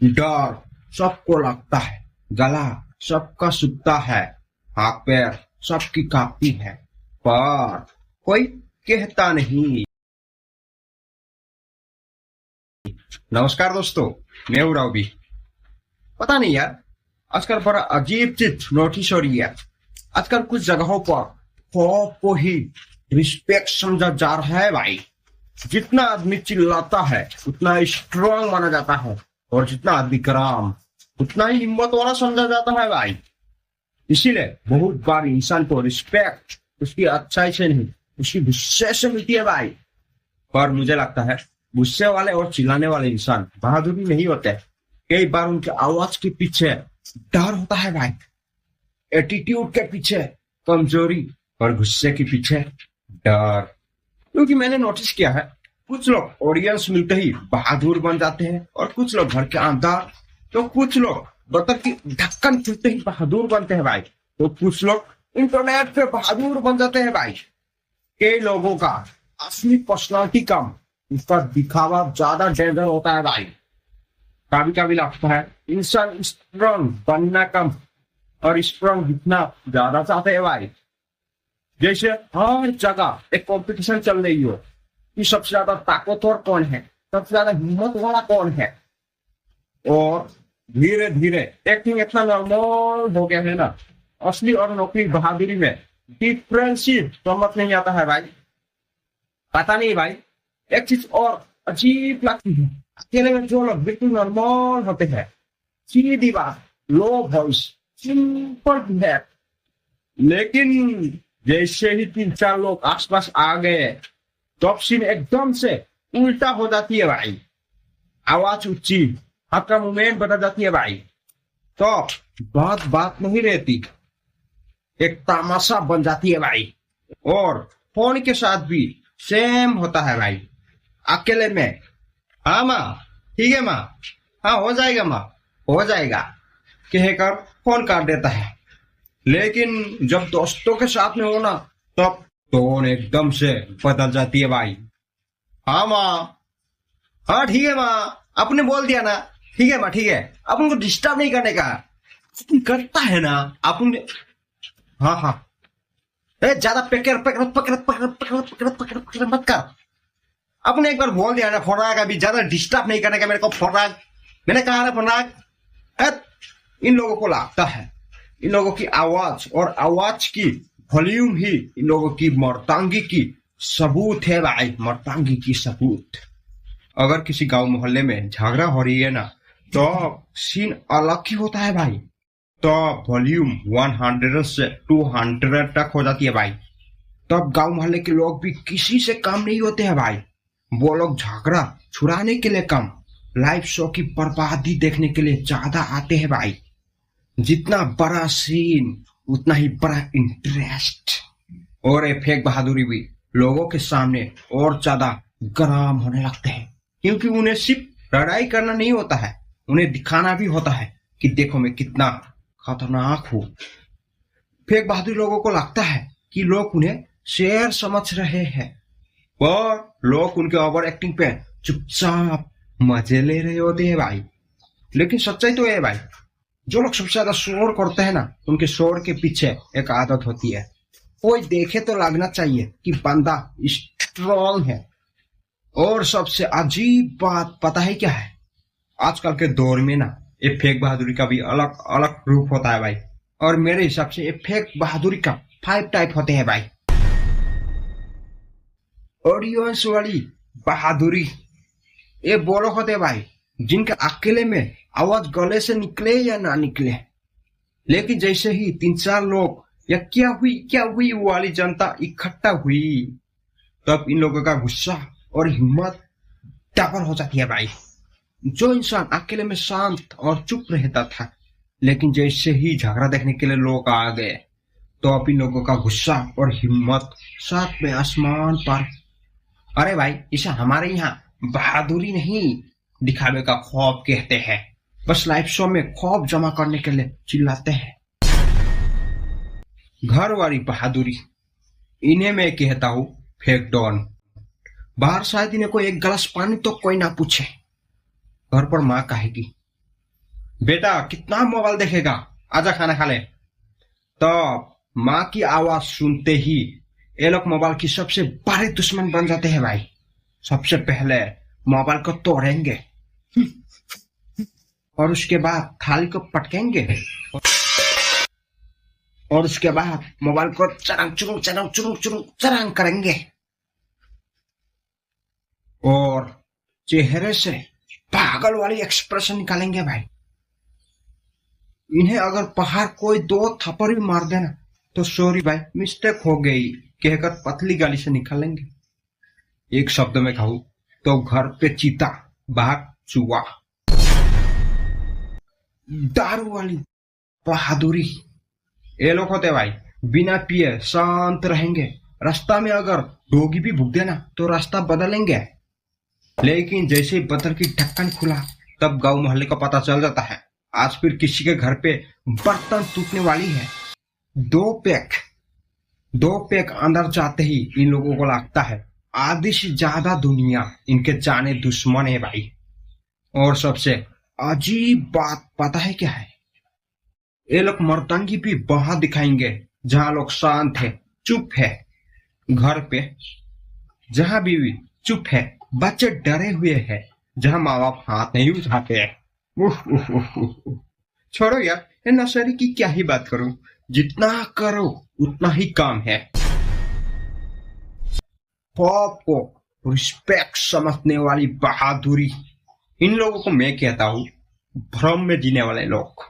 डर सबको लगता है, गला सबका सूखता है, हाथ पैर सबकी कांपती है, पर कोई कहता नहीं। नमस्कार दोस्तों, मैं हूं रावी। पता नहीं यार, आजकल बड़ा अजीब चीज नोटिस हो रही है। आजकल कुछ जगहों पर खौफ को ही रिस्पेक्ट समझा जा रहा है भाई। जितना आदमी चिल्लाता है उतना स्ट्रांग माना जाता है, और जितना आदमी कराम उतना ही हिम्मत वाला समझा जाता है भाई। इसीलिए बहुत बार इंसान को रिस्पेक्ट उसकी अच्छाई से नहीं, उसकी गुस्से से मिलती है भाई। पर मुझे लगता है गुस्से वाले और चिल्लाने वाले इंसान बहादुरी नहीं होते। कई बार उनके आवाज के पीछे डर होता है भाई, एटीट्यूड के पीछे कमजोरी, और गुस्से के पीछे डर। क्योंकि मैंने नोटिस किया है, कुछ लोग ऑडियंस मिलते ही बहादुर बन जाते हैं, और कुछ लोग घर के अंदर, तो कुछ लोग बतख की ढक्कन खुलते ही बहादुर बनते हैं भाई, तो कुछ लोग इंटरनेट पे बहादुर बन जाते हैं भाई। कई लोगों का असली पर्सनालिटी कम, उसका दिखावा ज्यादा डेंजर होता है भाई। कभी कभी लगता है इंसान स्ट्रांग बनना कम और स्ट्रांग दिखना ज्यादा चाहते हैं भाई। जैसे हर जगह एक कंपटीशन चल रही हो कि सबसे ज्यादा ताकतवर कौन है, सबसे ज्यादा हिम्मत वाला कौन है। और धीरे धीरे एक्टिंग इतना नॉर्मल हो गया है ना, असली और नकली बहादुरी में डिफरेंस ही समझ नहीं आता है भाई। पता नहीं भाई, एक चीज और अजीब लगती है, अकेले में जो लोग बिल्कुल नॉर्मल होते हैं, सीधी बात, लो वॉइस, सिंपल बिहेव, लेकिन जैसे ही 3-4 लोग आसपास आ गए तो सीन एकदम से उल्टा हो जाती है भाई। आवाज ऊंची, हाथ का मूवमेंट बदल जाती है भाई। तो बात नहीं रहती, एक तमाशा बन जाती है भाई। और फोन के साथ भी सेम होता है भाई। अकेले में हाँ माँ, ठीक है माँ, हाँ हो जाएगा माँ, हो जाएगा कहकर फोन काट देता है। लेकिन जब दोस्तों के साथ में हो ना, तब टोन एकदम से बदल जाती है भाई। हाँ माँ, हाँ ठीक है माँ, आपने बोल दिया ना, ठीक है माँ, ठीक है, आप उनको डिस्टर्ब नहीं करने का। तुम करता है ना अपन। हाँ हाँ, ज्यादा पकड़ पकड़ पकड़ पकड़ पकड़ पकड़ पकड़ पकड़ मत कर। आपने एक बार बोल दिया ना, फोनाग अभी ज्यादा डिस्टर्ब नहीं करने का मेरे को। फोनाग मैंने कहा ना, फोनाग। इन लोगों को लगता है इन लोगों की आवाज और आवाज की वॉल्यूम ही इन लोगों की मर्दांगी की सबूत है भाई, मर्दांगी की सबूत। अगर किसी गांव मोहल्ले में झगड़ा हो रही है ना, तो सीन अलग ही होता है भाई। तो वॉल्यूम 100 से 200 तक हो जाती है भाई। तब गांव मोहल्ले के लोग भी किसी से कम नहीं होते हैं भाई। वो लोग झगड़ा छुड़ाने के लिए कम, लाइव शो की बर्बादी देखने के लिए ज्यादा आते हैं भाई। जितना बड़ा सीन उतना ही बड़ा इंटरेस्ट। और ये फेक बहादुरी भी लोगों के सामने और ज्यादा गरम होने लगते हैं, क्योंकि उन्हें सिर्फ लड़ाई करना नहीं होता है, उन्हें दिखाना भी होता है कि देखो मैं कितना खतरनाक हूं। फेक बहादुर लोगों को लगता है कि लोग उन्हें शेर समझ रहे हैं, पर लोग उनके ओवर एक्टिंग पे चुपचाप मजे ले रहे होते हैं भाई। लेकिन सच्चाई तो है भाई, जो लोग सबसे ज्यादा शोर करते हैं ना, उनके शोर के पीछे एक आदत होती है। कोई देखे तो लगना चाहिए कि बंदा स्ट्रॉन्ग है। और सबसे अजीब बात पता है क्या है, आजकल के दौर में ना ये फेक बहादुरी का भी अलग अलग रूप होता है भाई। और मेरे हिसाब से ये फेक बहादुरी का 5 टाइप होते हैं भाई। ऑडियंस वाली बहादुरी, ये वो लोग होते हैं भाई जिनके अकेले में आवाज गले से निकले या ना निकले, लेकिन जैसे ही 3-4 लोग या क्या हुई वाली जनता इकट्ठा हुई, तब इन लोगों का गुस्सा और हिम्मत डबल हो जाती है भाई। जो इंसान अकेले में शांत और चुप रहता था, लेकिन जैसे ही झगड़ा देखने के लिए लोग आ गए, तो अब इन लोगों का गुस्सा और हिम्मत साथ में आसमान पर। अरे भाई, इसे हमारे यहाँ बहादुरी नहीं, दिखावे का खौफ कहते हैं। बस लाइव शो में खौफ जमा करने के लिए चिल्लाते हैं। घर वाली बहादुरी, इन्हें मैं कहता हूँ फेक डॉन। बाहर शायद इन्हें कोई एक गिलास पानी तो कोई ना पूछे, घर पर माँ कहेगी बेटा कितना मोबाइल देखेगा, आजा खाना खा ले। तो माँ की आवाज सुनते ही ये लोग मोबाइल की सबसे बड़े दुश्मन बन जाते हैं भाई। सबसे पहले मोबाइल को तोड़ेंगे और उसके बाद थाली को पटकेंगे और उसके बाद मोबाइल को चरंग चुरुंग चरंग चुरुंग चुरुंग चरंग करेंगे और चेहरे से पागल वाली एक्सप्रेशन निकालेंगे भाई। इन्हें अगर बाहर कोई 2 थप्पड़ भी मार देना तो सॉरी भाई मिस्टेक हो गई कहकर पतली गाली से निकालेंगे। एक शब्द में कहूं तो घर पे चीता, बाहर चूहा। दारू वाली बहादुरी ये लोग होते भाई, बिना पिए शांत रहेंगे। रास्ता में अगर डोगी भी भूख देना तो रास्ता बदलेंगे, लेकिन जैसे ही बदल की ढक्कन खुला तब गांव मोहल्ले को पता चल जाता है आज फिर किसी के घर पे बर्तन टूटने वाली है। 2 पैक अंदर जाते ही इन लोगों को लगता है आधी से ज्यादा दुनिया इनके जाने दुश्मन है भाई। और सबसे अजीब बात पता है क्या है, ये लोग मर्दांगी भी वहां दिखाएंगे जहां लोग शांत है, चुप है। घर पे जहां बीवी चुप है, बच्चे डरे हुए हैं, जहां माँ बाप हाथ नहीं उठाते हैं। छोड़ो यार, ये नशेड़ी की क्या ही बात करूं, जितना करो उतना ही काम है। पॉप को रिस्पेक्ट समझने वाली बहादुरी, इन लोगों को मैं कहता हूं भ्रम में जीने वाले लोग।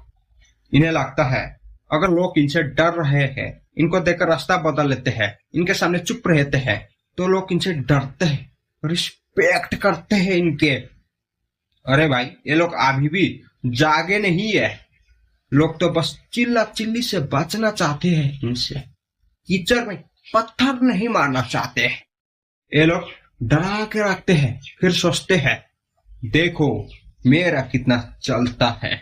इन्हें लगता है अगर लोग इनसे डर रहे हैं, इनको देखकर रास्ता बदल लेते हैं, इनके सामने चुप रहते हैं, तो लोग इनसे डरते हैं, रिस्पेक्ट करते हैं इनके। अरे भाई ये लोग अभी भी जागे नहीं है, लोग तो बस चिल्ला चिल्ली से बचना चाहते हैं इनसे, कीचड़ में पत्थर नहीं मारना चाहते। ये लोग डरा के रखते हैं, फिर सोचते हैं देखो मेरा कितना चलता है।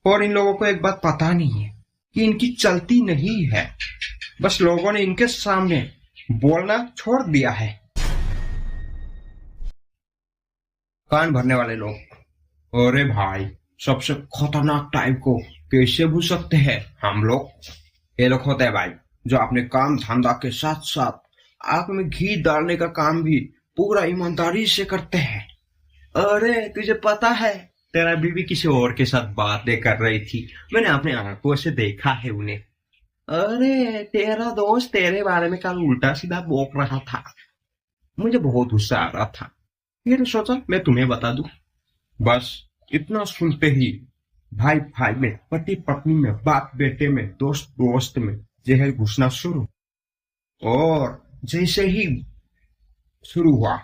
और इन लोगों को एक बात पता नहीं है कि इनकी चलती नहीं है, बस लोगों ने इनके सामने बोलना छोड़ दिया है। कान भरने वाले लोग, अरे भाई सबसे खतरनाक टाइप को कैसे भूल सकते हैं हम लोग। ये लोग होते हैं भाई जो अपने काम धंधा के साथ साथ आग में घी डालने का काम भी पूरा ईमानदारी से करते हैं। अरे तुझे पता है तेरा बीवी किसी और के साथ बातें कर रही थी, मैंने अपने आंखों से देखा है उन्हें। अरे तेरा दोस्त तेरे बारे में कल उल्टा सीधा बोल रहा था, मुझे बहुत गुस्सा आ रहा था, फिर सोचा मैं तुम्हें बता दूं। बस इतना सुनते ही भाई भाई में, पति पत्नी में, बाप बेटे में, दोस्त दोस्त में जहर घुसना शुरू। और जैसे ही शुरू हुआ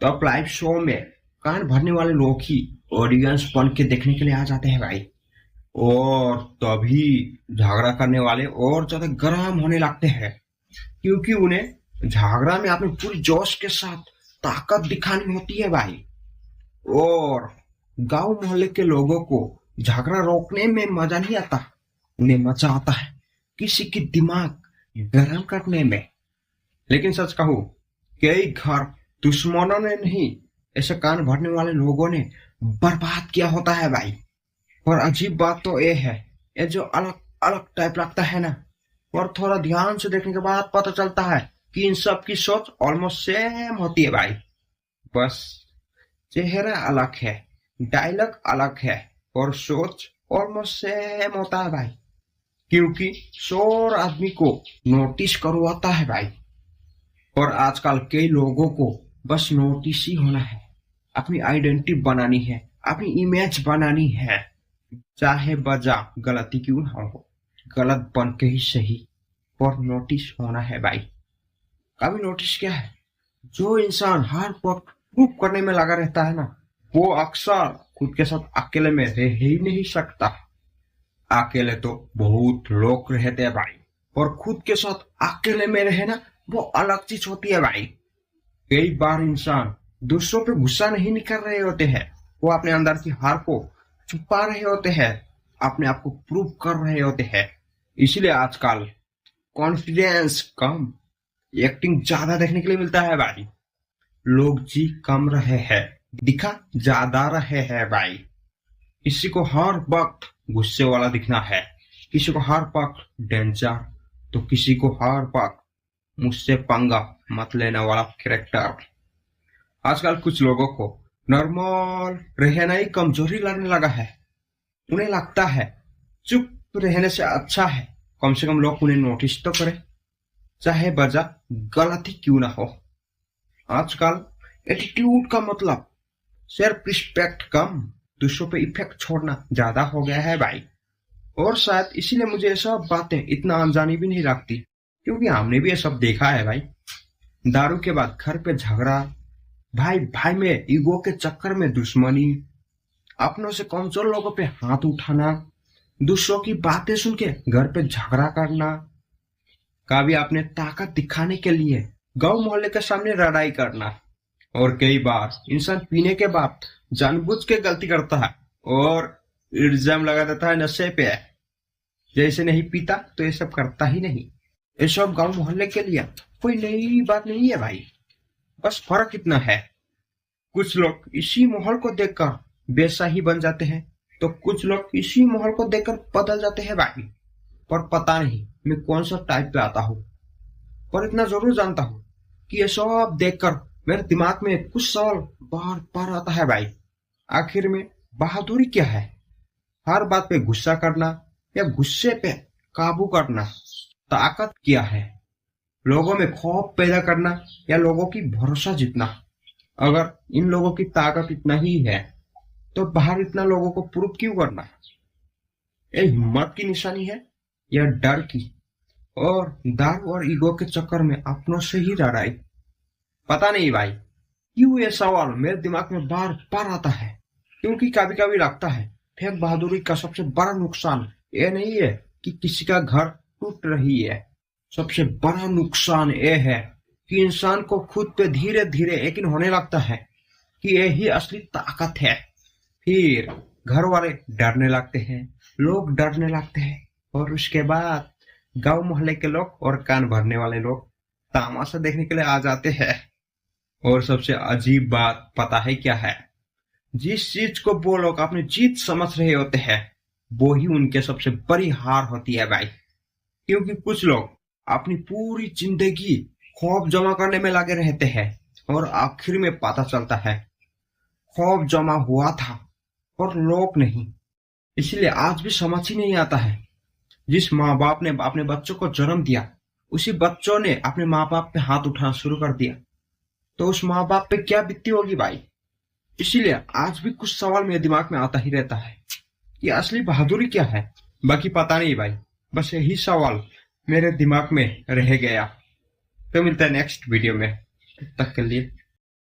तब लाइव शो में कान भरने वाले लोग ही ऑडियंस बन के देखने के लिए आ जाते हैं भाई। और तभी झगड़ा करने वाले और ज्यादा गर्म होने लगते हैं, क्योंकि उन्हें झगड़ा में अपने पूरी जोश के साथ ताकत दिखानी होती है भाई। और गांव मोहल्ले के लोगों को झगड़ा रोकने में मजा नहीं आता, उन्हें मजा आता है किसी की दिमाग गर्म करने में। लेकिन सच कहूं कई घर दुश्मनों ने नहीं, ऐसे कान भरने वाले लोगों ने बर्बाद किया होता है भाई। और अजीब बात तो ये है, ये जो अलग अलग टाइप लगता है ना, और थोड़ा ध्यान से देखने के बाद पता चलता है कि इन सब की सोच ऑलमोस्ट सेम होती है भाई। बस चेहरा अलग है, डायलॉग अलग है और सोच ऑलमोस्ट सेम होता है भाई, क्योंकि शोर आदमी को नोटिस करवाता है भाई। और आजकल कई लोगों को बस नोटिस ही होना है, अपनी आइडेंटिटी बनानी है, अपनी इमेज बनानी है, चाहे बजा गलती क्यों ना हो, गलत बन के ही सही, और नोटिस होना है भाई। कभी नोटिस क्या है, जो इंसान हर वक्त प्रूफ करने में लगा रहता है ना, वो अक्सर खुद के साथ अकेले में रह ही नहीं सकता। अकेले तो बहुत लोग रहते हैं भाई, और खुद के साथ अकेले में रहना वो अलग चीज होती है भाई। कई बार इंसान दूसरों पे गुस्सा नहीं निकल रहे होते हैं, वो अपने अंदर की हार को छुपा रहे होते हैं, अपने आप को प्रूव कर रहे होते हैं। इसलिए आजकल कॉन्फिडेंस कम, एक्टिंग ज्यादा देखने के लिए मिलता है भाई। लोग जी कम रहे हैं, दिखा ज्यादा रहे हैं भाई। किसी को हर वक्त गुस्से वाला दिखना है, किसी को हर वक्त डेंजर, तो किसी को हर वक्त मुझसे पंगा मत लेने वाला कैरेक्टर। आजकल कुछ लोगों को नॉर्मल रहना ही कमजोरी लगने लगा है। उन्हें लगता है चुप रहने से अच्छा है कम से कम लोग उन्हें नोटिस तो करें, चाहे वजह गलत ही क्यों ना हो। आजकल एटीट्यूड का मतलब सेल्फ रिस्पेक्ट कम, दूसरों पे इफेक्ट छोड़ना ज्यादा हो गया है भाई। और शायद इसीलिए मुझे ये सब बातें इतना अनजानी भी नहीं लगती, क्योंकि हमने भी ये सब देखा है भाई। दारू के बाद घर पे झगड़ा, भाई भाई में ईगो के चक्कर में दुश्मनी, अपनों से कमजोर लोगों पे हाथ उठाना, दूसरों की बातें सुन के घर पे झगड़ा करना, कभी अपने ताकत दिखाने के लिए गांव मोहल्ले के सामने लड़ाई करना। और कई बार इंसान पीने के बाद जानबूझ के गलती करता है और इल्जाम लगा देता है नशे पे, जैसे नहीं पीता तो ये सब करता ही नहीं। ये सब गांव मोहल्ले के लिए कोई नई बात नहीं है भाई, बस फर्क इतना है कुछ लोग इसी माहौल को देखकर वैसा ही बन जाते हैं, तो कुछ लोग इसी माहौल को देखकर बदल जाते हैं भाई। पर पता नहीं मैं कौन सा टाइप पे आता हूँ, पर इतना जरूर जानता हूँ कि ये सब देखकर मेरे दिमाग में कुछ सवाल बार बार आता है भाई। आखिर में बहादुरी क्या है? हर बात पे गुस्सा करना या गुस्से पे काबू करना? ताकत क्या है? लोगों में खौफ पैदा करना या लोगों की भरोसा जीतना? अगर इन लोगों की ताकत इतना ही है तो बाहर इतना लोगों को प्रूव क्यों करना? ये हिम्मत की निशानी है या डर की? और दारू और ईगो के चक्कर में अपनों से ही लड़ाई? पता नहीं भाई क्यों ये सवाल मेरे दिमाग में बार बार आता है, क्योंकि कभी कभी लगता है फेक बहादुरी का सबसे बड़ा नुकसान ये नहीं है कि किसी का घर टूट रही है, सबसे बड़ा नुकसान ये है कि इंसान को खुद पे धीरे धीरे यकीन होने लगता है कि यही असली ताकत है। फिर घर वाले डरने लगते हैं, लोग डरने लगते हैं, और उसके बाद गांव मोहल्ले के लोग और कान भरने वाले लोग तमाशा देखने के लिए आ जाते हैं। और सबसे अजीब बात पता है क्या है? जिस चीज को वो लोग अपनी जीत समझ रहे होते हैं वो ही उनके सबसे बड़ी हार होती है भाई। क्योंकि कुछ लोग अपनी पूरी जिंदगी खौफ जमा करने में लगे रहते हैं और आखिर में पता चलता है खौफ जमा हुआ था और लोग नहीं। इसलिए आज भी समझ ही नहीं आता है, जिस माँ बाप ने अपने बच्चों को जन्म दिया उसी बच्चों ने अपने माँ बाप पे हाथ उठाना शुरू कर दिया, तो उस माँ बाप पे क्या बीतती होगी भाई। इसीलिए आज भी कुछ सवाल मेरे दिमाग में आता ही रहता है कि असली बहादुरी क्या है। बाकी पता नहीं भाई, बस यही सवाल मेरे दिमाग में रह गया। तो मिलता है नेक्स्ट वीडियो में, तब तक के लिए